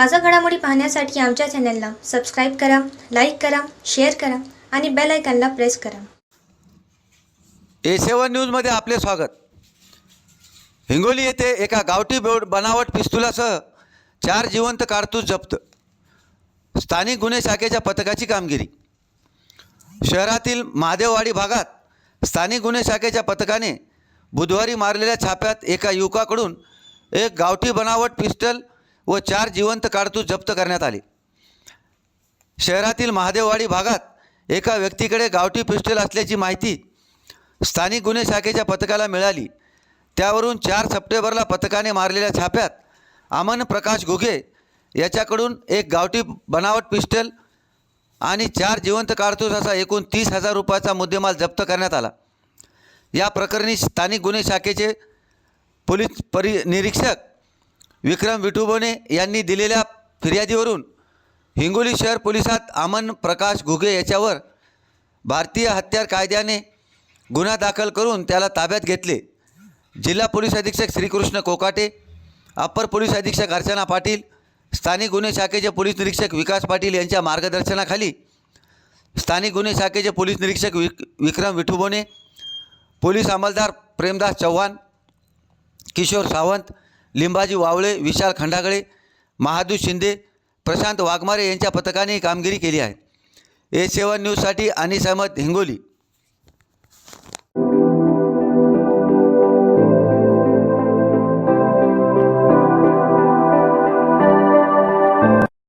ताज़ा घडामोडी पाहण्यासाठी आमच्या चॅनलला सबस्क्राईब करा, लाईक करा, शेअर करा आणि बेल आयकॉनला प्रेस करा. A7 न्यूजमध्ये आपले स्वागत. हिंगोली येथे एका गावठी बनावट पिस्तुलासह 4 जिवंत कारतूस जप्त. स्थानिक गुन्हे शाखेच्या पथकाची कामगिरी. शहरातील महादेववाडी भागात स्थानिक गुन्हे शाखेच्या पथकाने बुधवारी मारलेल्या छाप्यात एका युवकाकडून एक गावठी बनावट पिस्टल व 4 जिवंत कारतूस जप्त करण्यात आले. शहरातील महादेववाडी भागात एका व्यक्तीकडे गावठी पिस्टल असल्याची माहिती स्थानिक गुन्हे शाखेच्या पथकाला मिळाली. त्यावरून 4 सप्टेंबरला पथकाने मारलेल्या छाप्यात अमन प्रकाश घुगे याच्याकडून एक गावठी बनावट पिस्टल आणि 4 जिवंत कारतूस असा एकूण 30,000 रुपयाचा मुद्देमाल जप्त करण्यात आला. या प्रकरणी स्थानिक गुन्हे शाखेचे पोलीस निरीक्षक विक्रम विठुबोने यांनी दिलेल्या फिर्यादीवरून हिंगोली शहर पोलिसात अमन प्रकाश घुगे याच्यावर भारतीय हत्यार कायद्याने गुन्हा दाखल करून त्याला ताब्यात घेतले. जिल्हा पोलीस अधीक्षक श्रीकृष्ण कोकाटे, अप्पर पोलीस अधीक्षक अर्चना पाटील, स्थानिक गुन्हे शाखेचे पोलीस निरीक्षक विकास पाटील यांच्या मार्गदर्शनाखाली स्थानिक गुन्हे शाखेचे पोलीस निरीक्षक विक्रम विठुबोने, पोलीस अंमलदार प्रेमदास चव्हाण, किशोर सावंत, लिंबाजी वावळे, विशाल खंडागळे, महादू शिंदे, प्रशांत वाघमारे यांच्या पथकाने कामगिरी केली आहे. A7 न्यूजसाठी अनिस अहमद, हिंगोली.